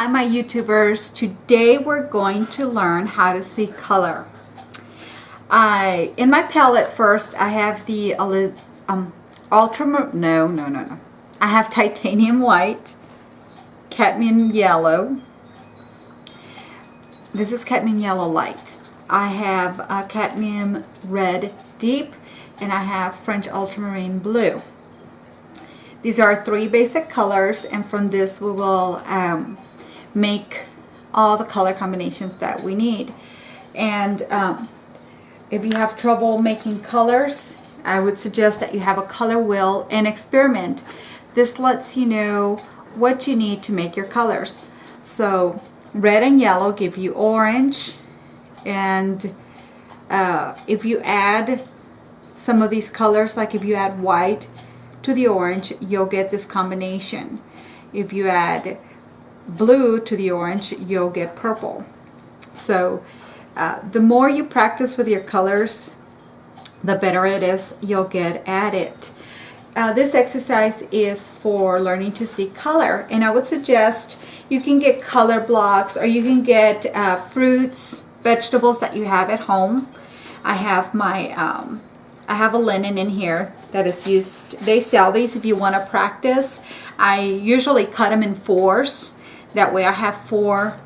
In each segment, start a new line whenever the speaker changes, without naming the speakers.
Hi my YouTubers, today we're going to learn how to see color. In my palette first I have the I have titanium white, cadmium yellow. This is cadmium yellow light. I have cadmium red deep, and I have French ultramarine blue. These are three basic colors, and from this we will make all the color combinations that we need. And if you have trouble making colors, I would suggest that you have a color wheel and experiment. This lets you know what you need to make your colors. So red and yellow give you orange, and if you add some of these colors, like if you add white to the orange, you'll get this combination. If you add blue to the orange, you'll get purple. So the more you practice with your colors, the better it is you'll get at it. This exercise is for learning to see color, and I would suggest you can get color blocks, or you can get fruits, vegetables that you have at home. I have my I have a linen in here that is used. They sell these if you want to practice. I usually cut them in fours. That way I have 4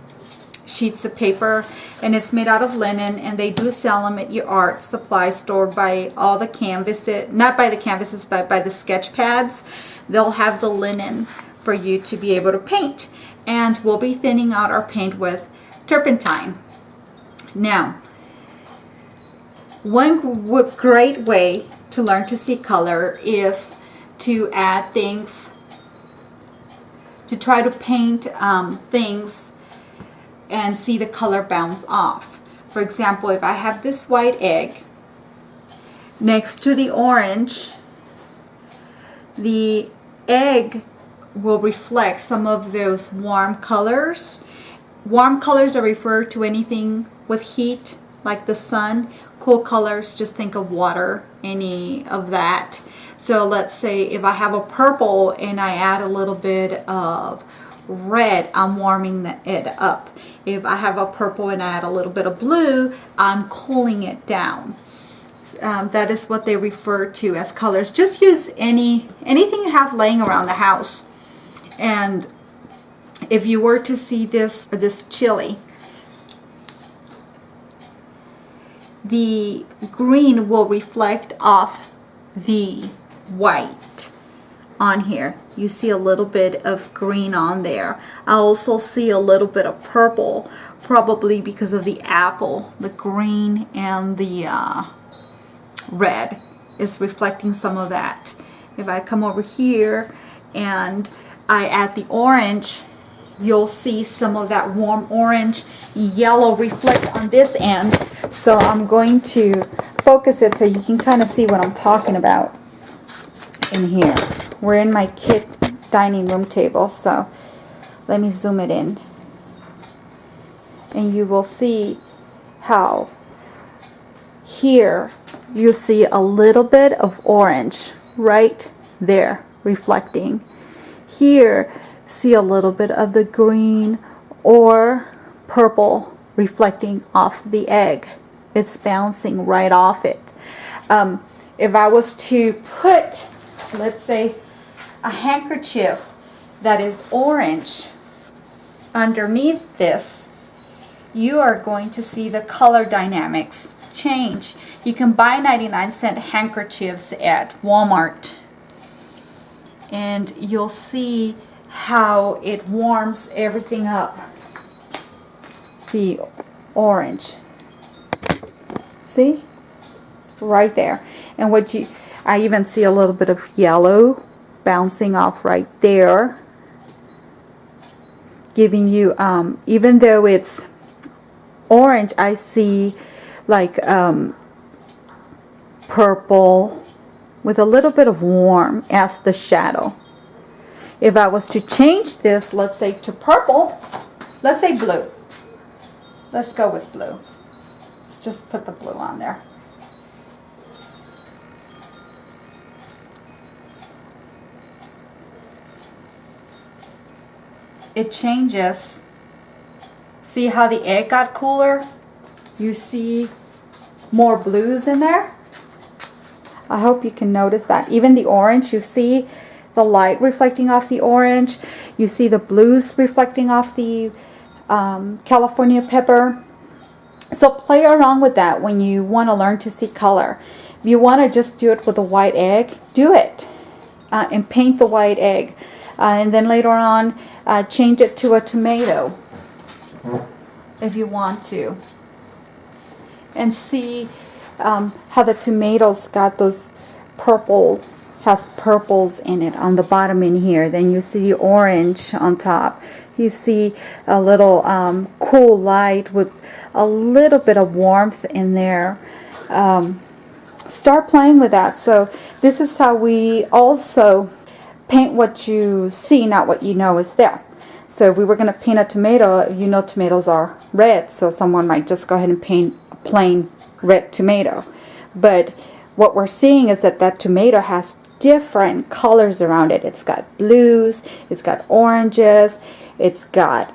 sheets of paper, and it's made out of linen, and they do sell them at your art supply store by all the canvases, not by the canvases, but by the sketch pads. They'll have the linen for you to be able to paint, and we'll be thinning out our paint with turpentine. Now, one great way to learn to see color is to add things, to try to paint things and see the color bounce off. For example, if I have this white egg next to the orange, the egg will reflect some of those warm colors. Warm colors are referred to anything with heat, like the sun. Cool colors, just think of water, any of that. So let's say if I have a purple and I add a little bit of red, I'm warming it up. If I have a purple and I add a little bit of blue, I'm cooling it down. That is what they refer to as colors. Just use anything you have laying around the house. And if you were to see this chili, the green will reflect off the white on here. You see a little bit of green on there. I also see a little bit of purple, probably because of the apple. The green and the red is reflecting some of that. If I come over here and I add the orange, you'll see some of that warm orange yellow reflect on this end. So I'm going to focus it so you can kind of see what I'm talking about in here. We're in my kid dining room table, so let me zoom it in, and you will see how here you see a little bit of orange right there reflecting. Here, see a little bit of the green or purple reflecting off the egg. It's bouncing right off it. If I was to put, let's say, a handkerchief that is orange underneath this, you are going to see the color dynamics change. You can buy 99-cent handkerchiefs at Walmart, and you'll see how it warms everything up. The orange, see, right there. And I even see a little bit of yellow bouncing off right there, giving you even though it's orange, I see like purple with a little bit of warm as the shadow. If I was to change this, let's say to purple, let's say blue. Let's go with blue. Let's just put the blue on there. it changes See how the egg got cooler? You see more blues in there? I hope you can notice that. Even the orange, you see the light reflecting off the orange. You see the blues reflecting off the California pepper. So play around with that when you want to learn to see color. If you want to just do it with a white egg, do it. And paint the white egg. And then later on, change it to a tomato if you want to. And see how the tomatoes got those has purples in it on the bottom in here. Then you see the orange on top. You see a little cool light with a little bit of warmth in there. Start playing with that. So this is how we also paint what you see, not what you know is there. So if we were going to paint a tomato, you know tomatoes are red, so someone might just go ahead and paint a plain red tomato. But what we're seeing is that that tomato has different colors around it. It's got blues, it's got oranges, it's got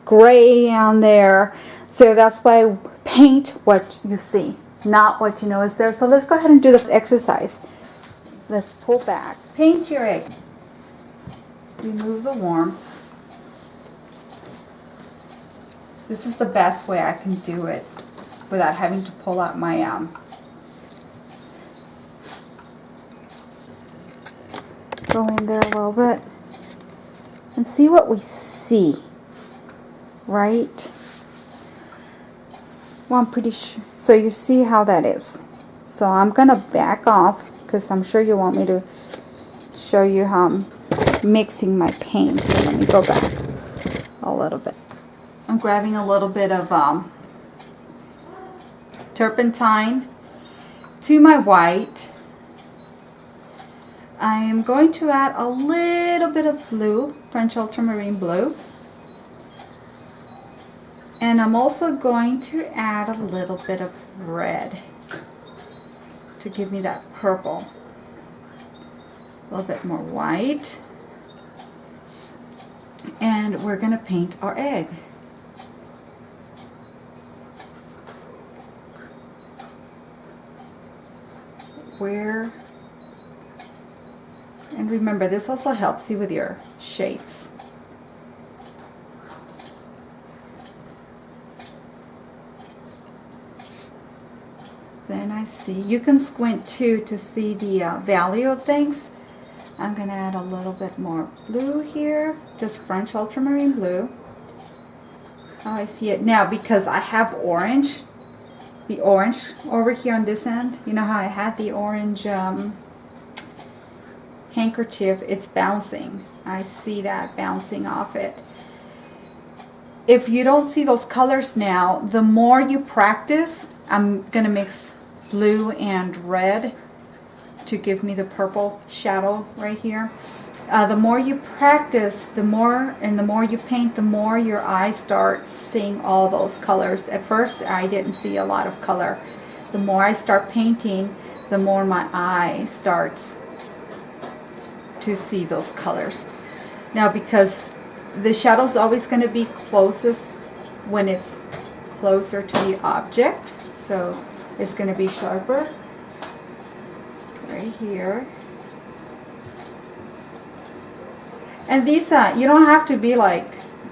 gray on there. So that's why paint what you see, not what you know is there. So let's go ahead and do this exercise. Let's pull back. Paint your egg. Remove the warmth. This is the best way I can do it without having to pull out my go in there a little bit and see what we see, right? Well, I'm pretty sure. So you see how that is. So I'm gonna back off because I'm sure you want me to show you how I'm mixing my paint. So let me go back a little bit. I'm grabbing a little bit of turpentine to my white. I am going to add a little bit of blue, French ultramarine blue. And I'm also going to add a little bit of red to give me that purple. A little bit more white. And we're going to paint our egg. And remember, this also helps you with your shapes. Then I see, you can squint too to see the value of things. I'm going to add a little bit more blue here, just French ultramarine blue. Oh, I see it now because I have orange. The orange over here on this end, you know how I had the orange handkerchief, it's bouncing. I see that bouncing off it. If you don't see those colors now, the more you practice, I'm going to mix blue and red to give me the purple shadow right here. The more you practice, the more you paint, the more your eye starts seeing all those colors. At first, I didn't see a lot of color. The more I start painting, the more my eye starts to see those colors. Now, because the shadow's always going to be closest when it's closer to the object, so it's going to be sharper right here. And these, you don't have to be like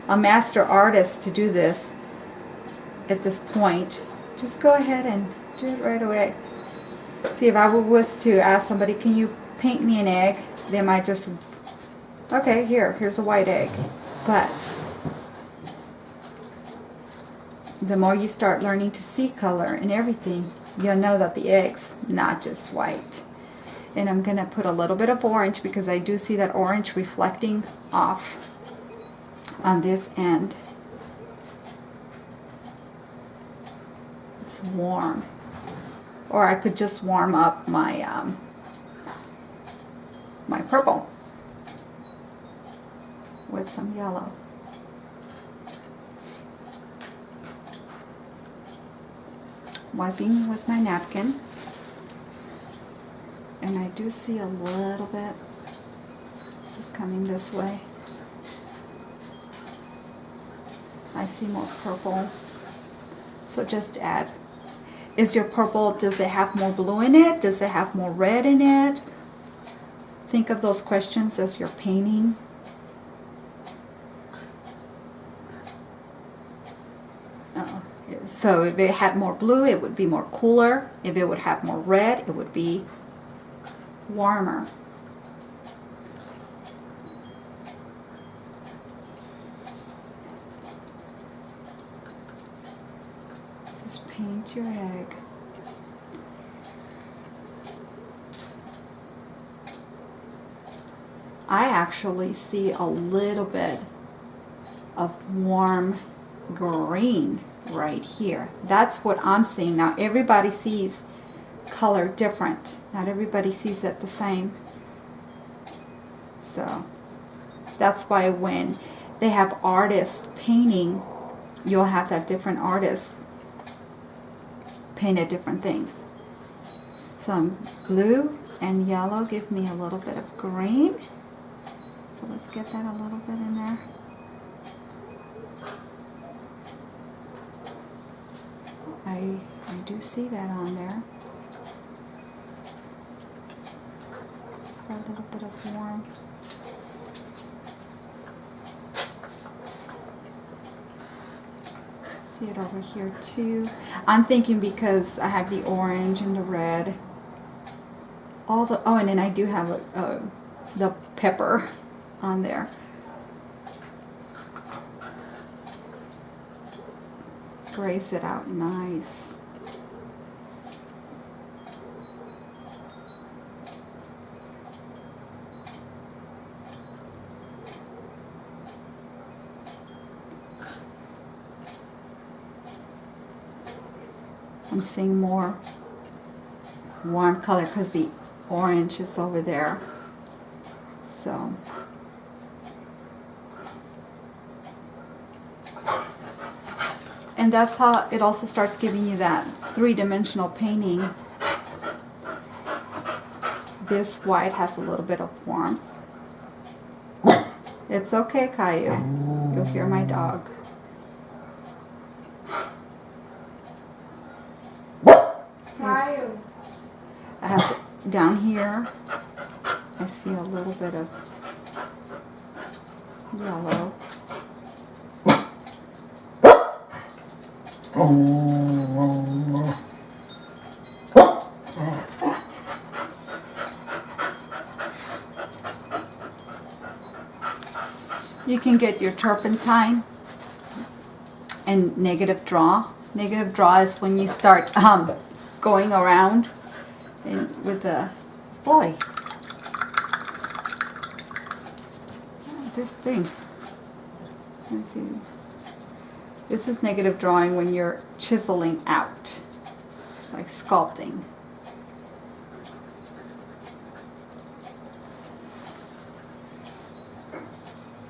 a master artist to do this at this point. Just go ahead and do it right away. See, if I was to ask somebody, can you paint me an egg? They might just, okay, here's a white egg. But the more you start learning to see color and everything, you'll know that the egg's not just white. And I'm going to put a little bit of orange because I do see that orange reflecting off on this end. It's warm. Or I could just warm up my my purple with some yellow. Wiping with my napkin. And I do see a little bit just coming this way. I see more purple. So just add. Is your purple, does it have more blue in it? Does it have more red in it? Think of those questions as you're painting. So if it had more blue, it would be more cooler. If it would have more red, it would be warmer. Just paint your egg. I actually see a little bit of warm green right here. That's what I'm seeing. Now everybody sees color different. Not everybody sees it the same. So that's why when they have artists painting, you'll have that different artists painted different things. Some blue and yellow give me a little bit of green. So let's get that a little bit in there. I do see that on there. So a little bit of warm. See it over here too. I'm thinking because I have the orange and the red. Oh, and then I do have the pepper on there. Grace it out nice. I'm seeing more warm color because the orange is over there. So and that's how it also starts giving you that three-dimensional painting. This white has a little bit of warmth. It's okay, Caillou. You'll hear my dog.
Caillou.
I have it down here. I see a little bit of yellow. You can get your turpentine and negative draw. Negative draw is when you start going around and with the boy. This thing. Let's see. This is negative drawing when you're chiseling out, like sculpting.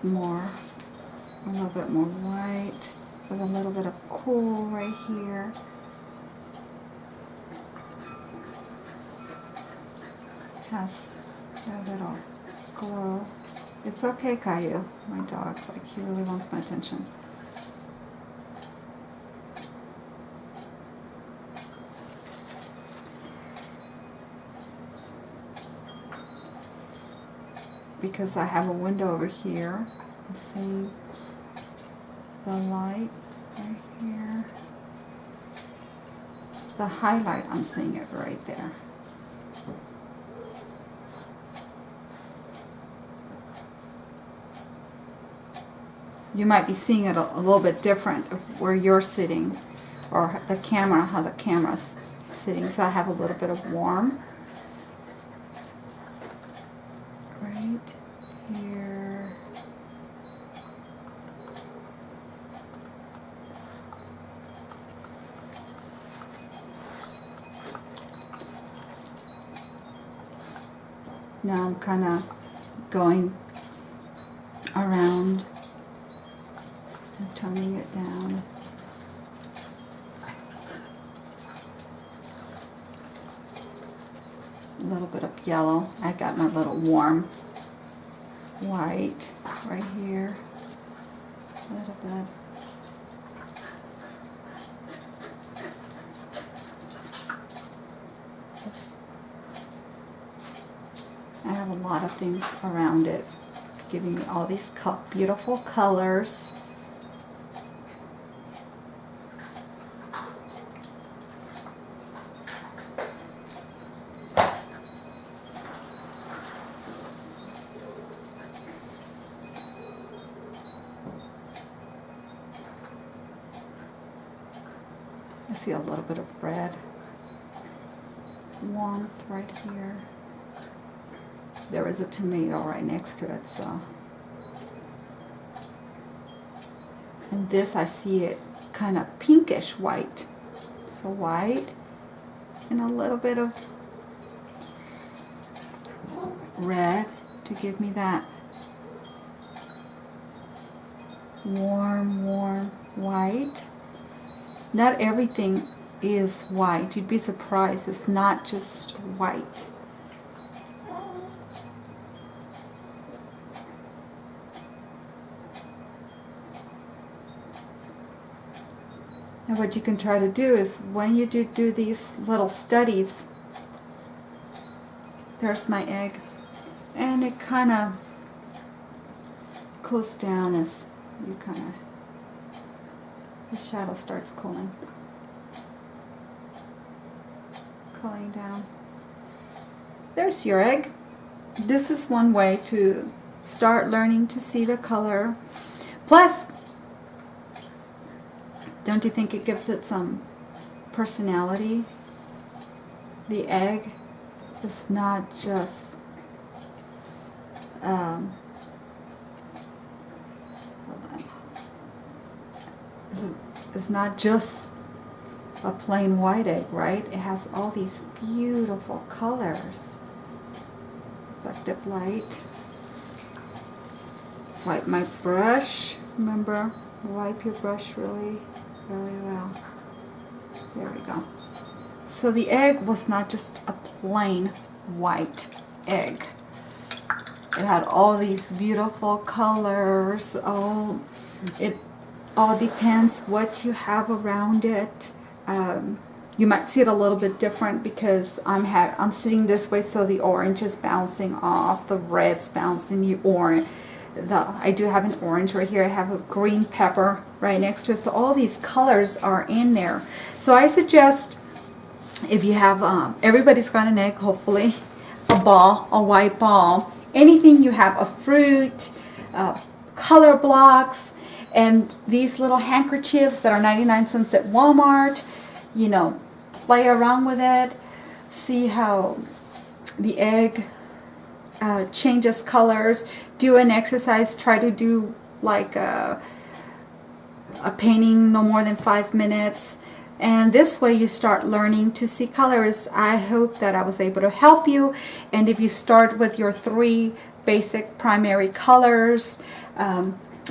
More, a little bit more white with a little bit of cool right here. Has a little glow. It's okay, Caillou, my dog, like he really wants my attention. Because I have a window over here. See the light right here. The highlight, I'm seeing it right there. You might be seeing it a little bit different of where you're sitting, or the camera, how the camera's sitting. So I have a little bit of warm. Right here. Now I'm kind of going around and toning it down. A little bit of yellow. I got my little warm white right here. A little bit. a lot of things around it, giving me all these beautiful colors. I see a little bit of red warmth right here. There is a tomato right next to it, so. And this, I see it kind of pinkish white. So white and a little bit of red to give me that warm white. Not everything is white. You'd be surprised. It's not just white. And what you can try to do is when you do these little studies, there's my egg, and it kind of cools down as you kind of, the shadow starts cooling down. There's your egg. This is one way to start learning to see the color. Plus, don't you think it gives it some personality? The egg is not just hold on. It's not just a plain white egg, right? It has all these beautiful colors. Reflective light. Wipe my brush. Remember, wipe your brush really well. There we go. So the egg was not just a plain white egg. It had all these beautiful colors. Oh, it all depends what you have around it. You might see it a little bit different because I'm sitting this way, so the orange is bouncing off, the red's bouncing, the orange. I do have an orange right here. I have a green pepper right next to it. So all these colors are in there. So I suggest if you have, everybody's got an egg, hopefully, a ball, a white ball, anything you have, a fruit, color blocks, and these little handkerchiefs that are 99 cents at Walmart. You know, play around with it, see how the egg changes colors. Do an exercise, try to do like a painting no more than 5 minutes, and this way you start learning to see colors. I hope that I was able to help you, and if you start with your 3 basic primary colors,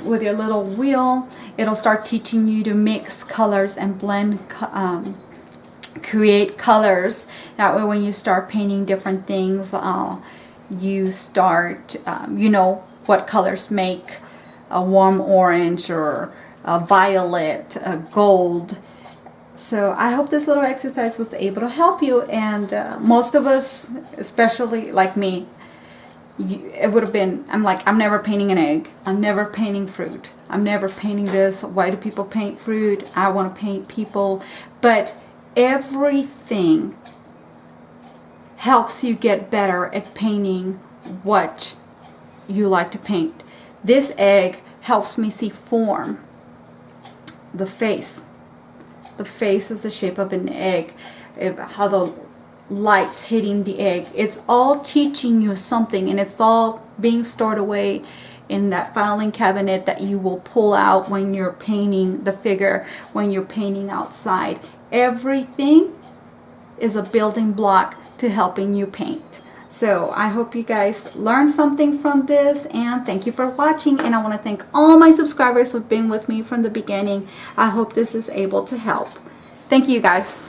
with your little wheel, it'll start teaching you to mix colors and blend, create colors. That way when you start painting different things, you start, you know what colors make a warm orange or a violet, a gold. So I hope this little exercise was able to help you, and most of us, especially like me, it would have been, I'm like, I'm never painting an egg, I'm never painting fruit, I'm never painting this. Why do people paint fruit? I want to paint people. But everything helps you get better at painting what you like to paint. This egg helps me see form. The face is the shape of an egg, how the light's hitting the egg. It's all teaching you something, and it's all being stored away in that filing cabinet that you will pull out when you're painting the figure, when you're painting outside. Everything is a building block to helping you paint. So I hope you guys learned something from this, and thank you for watching. And I want to thank all my subscribers who have been with me from the beginning. I hope this is able to help. Thank you guys.